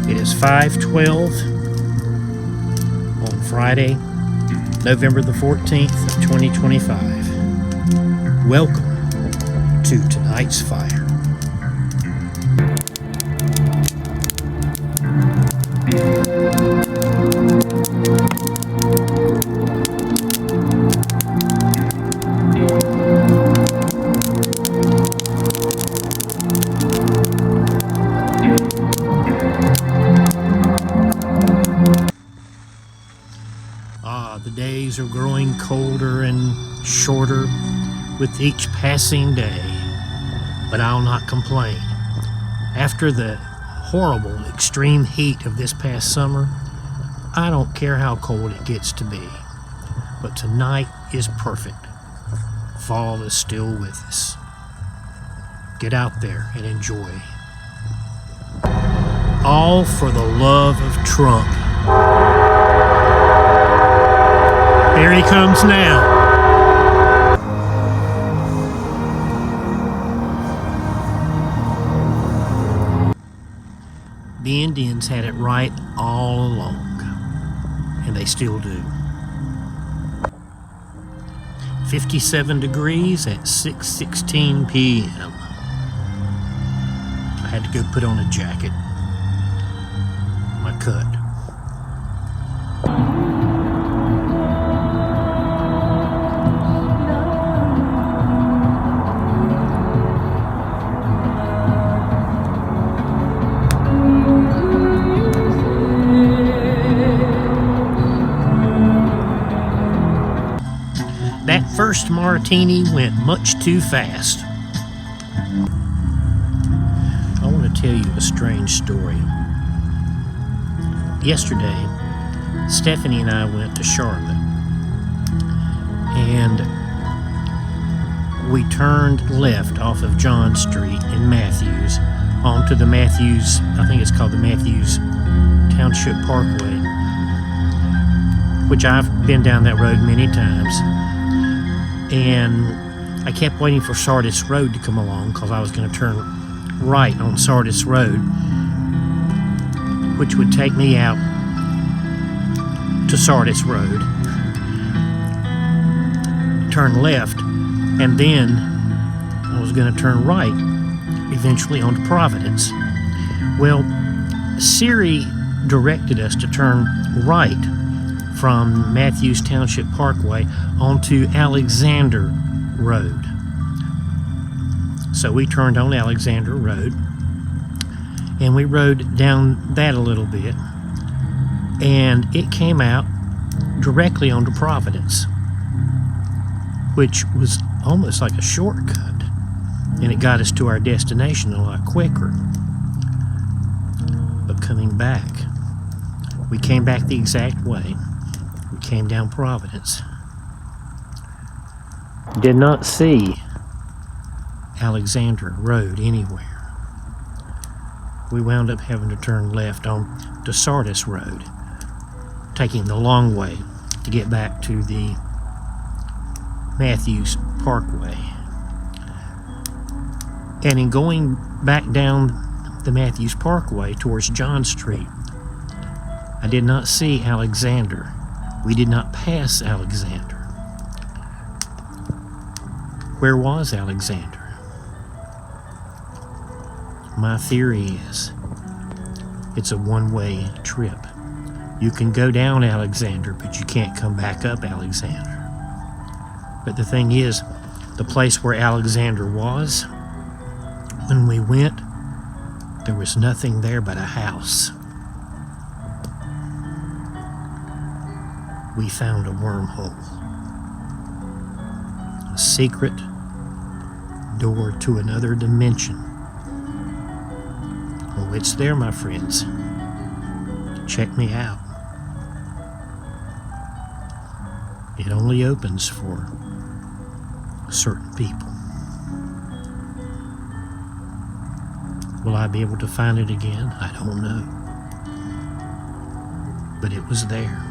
It is 5:12 on Friday, November the 14th of 2025. Welcome to tonight's fire. The days are growing colder and shorter with each passing day, but I'll not complain. After the horrible extreme heat of this past summer, I don't care how cold it gets to be, but tonight is perfect. Fall is still with us. Get out there and enjoy. All for the love of Trump. Here he comes now. The Indians had it right all along, and they still do. 57 degrees at 6:16 p.m. I had to go put on a jacket. My cut. That first martini went much too fast. I want to tell you a strange story. Yesterday, Stephanie and I went to Charlotte, and we turned left off of John Street in Matthews onto the Matthews, I think it's called the Matthews Township Parkway, which I've been down that road many times. And I kept waiting for Sardis Road to come along because I was going to turn right on Sardis Road, which would take me out to Sardis Road, turn left, and then I was going to turn right eventually onto Providence. Well, Siri directed us to turn right from Matthews Township Parkway onto Alexander Road. So we turned on Alexander Road and we rode down that a little bit, and it came out directly onto Providence, which was almost like a shortcut, and it got us to our destination a lot quicker. But coming back, we came back the exact way. We came down Providence. Did not see Alexander Road anywhere. We wound up having to turn left on to Sardis Road, taking the long way to get back to the Matthews Parkway. And in going back down the Matthews Parkway towards John Street, I did not see Alexander. We did not pass Alexander. Where was Alexander? My theory is it's a one-way trip. You can go down Alexander, but you can't come back up Alexander. But the thing is, the place where Alexander was, when we went, there was nothing there but a house. We found a wormhole. A secret door to another dimension. Oh, it's there, my friends. Check me out. It only opens for certain people. Will I be able to find it again? I don't know. But it was there.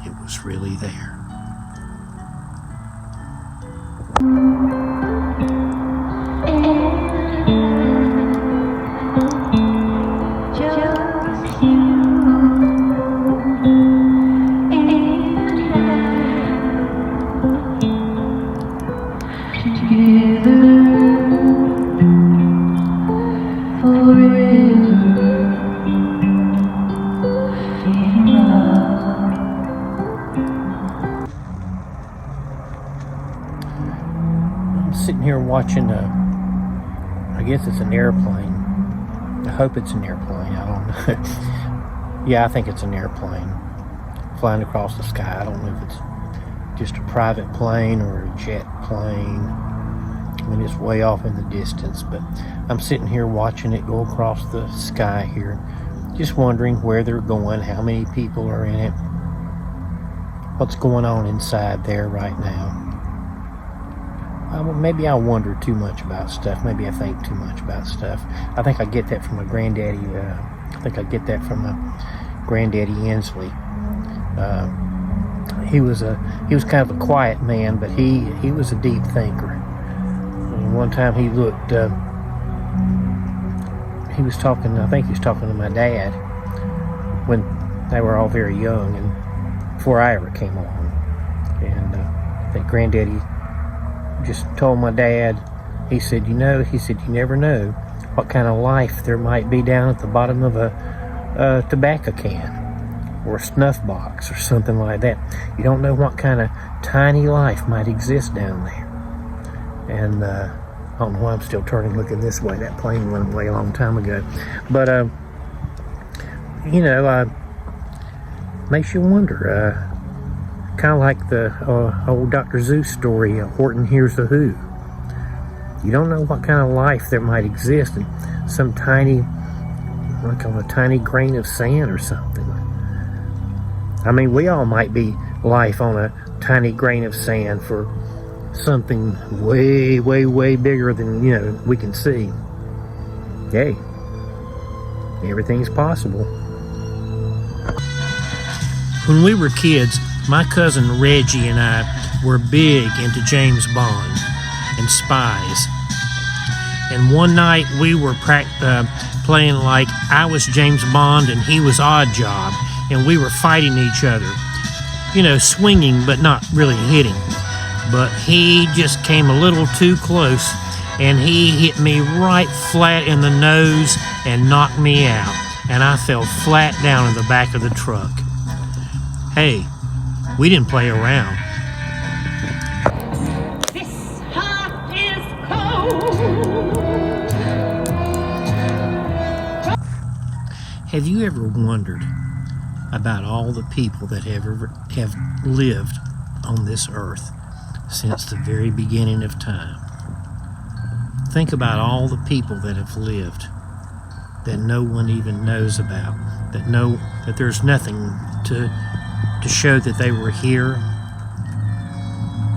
It was really there. I'm sitting here watching I guess it's an airplane. I hope it's an airplane. I don't know. Yeah, I think it's an airplane flying across the sky. I don't know if it's just a private plane or a jet plane. I mean, it's way off in the distance, but I'm sitting here watching it go across the sky here, just wondering where they're going, how many people are in it, what's going on inside there right now. Maybe I wonder too much about stuff. Maybe I think too much about stuff. I think I get that from my granddaddy. I think I get that from my granddaddy Inslee. He was kind of a quiet man, but he was a deep thinker. And one time he looked. He was talking. I think he was talking to my dad when they were all very young, and before I ever came along. And I think granddaddy just told my dad, he said, you never know what kind of life there might be down at the bottom of a tobacco can or a snuff box or something like that. You don't know what kind of tiny life might exist down there. And I don't know why I'm still turning looking this way. That plane went away a long time ago. But, makes you wonder. Kind of like the old Dr. Seuss story, Horton Hears a Who. You don't know what kind of life there might exist in some tiny, like on a tiny grain of sand or something. I mean, we all might be life on a tiny grain of sand for something way, way, way bigger than, we can see. Hey, everything's possible. When we were kids, my cousin Reggie and I were big into James Bond and spies. And one night we were playing like I was James Bond and he was Oddjob, and we were fighting each other. Swinging but not really hitting. But he just came a little too close and he hit me right flat in the nose and knocked me out. And I fell flat down in the back of the truck. Hey, we didn't play around. This heart is cold. Have you ever wondered about all the people that have lived on this earth since the very beginning of time? Think about all the people that have lived that no one even knows about, that there's nothing to show that they were here.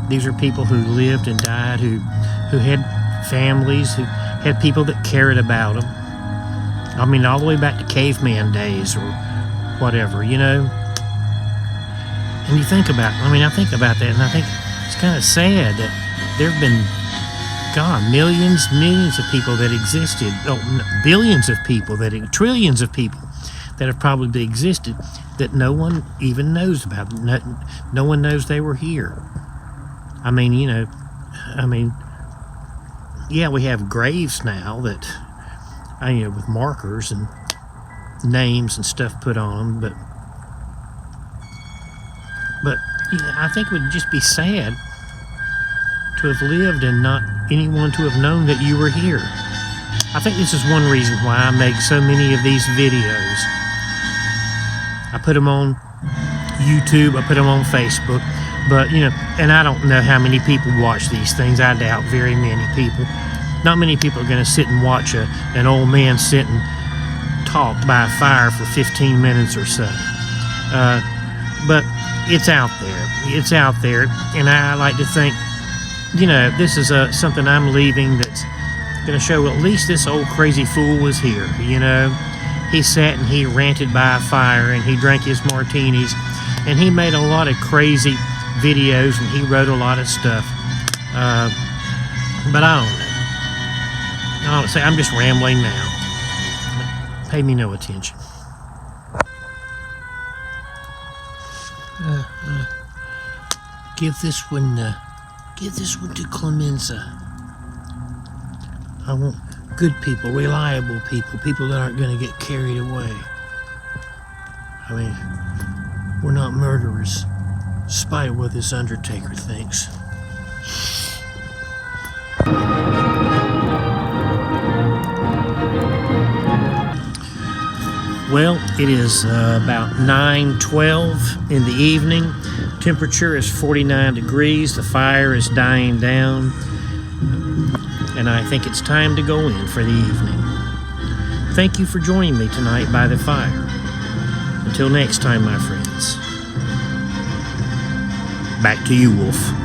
These are people who lived and died, who had families, who had people that cared about them. I mean, all the way back to caveman days or whatever, And you think about, I think about that, and I think it's kind of sad that there have been, millions of people that existed, billions of people, trillions of people that have probably existed that no one even knows about. No one knows they were here. Yeah, we have graves now that, with markers and names and stuff put on them, but I think it would just be sad to have lived and not anyone to have known that you were here. I think this is one reason why I make so many of these videos. I put them on YouTube, I put them on Facebook, but, and I don't know how many people watch these things. I doubt very many people. Not many people are going to sit and watch an old man sit and talk by a fire for 15 minutes or so. But it's out there. It's out there, and I like to think, this is something I'm leaving that's going to show at least this old crazy fool was here, He sat and he ranted by a fire and he drank his martinis and he made a lot of crazy videos and he wrote a lot of stuff. But I don't know. Honestly, I'm just rambling now. Pay me no attention. Give this one to Clemenza. I good people, reliable people, people that aren't going to get carried away. I mean, we're not murderers, despite what this Undertaker thinks. Well, it is about 9:12 in the evening. Temperature is 49 degrees. The fire is dying down. And I think it's time to go in for the evening. Thank you for joining me tonight by the fire. Until next time, my friends. Back to you, Wolf.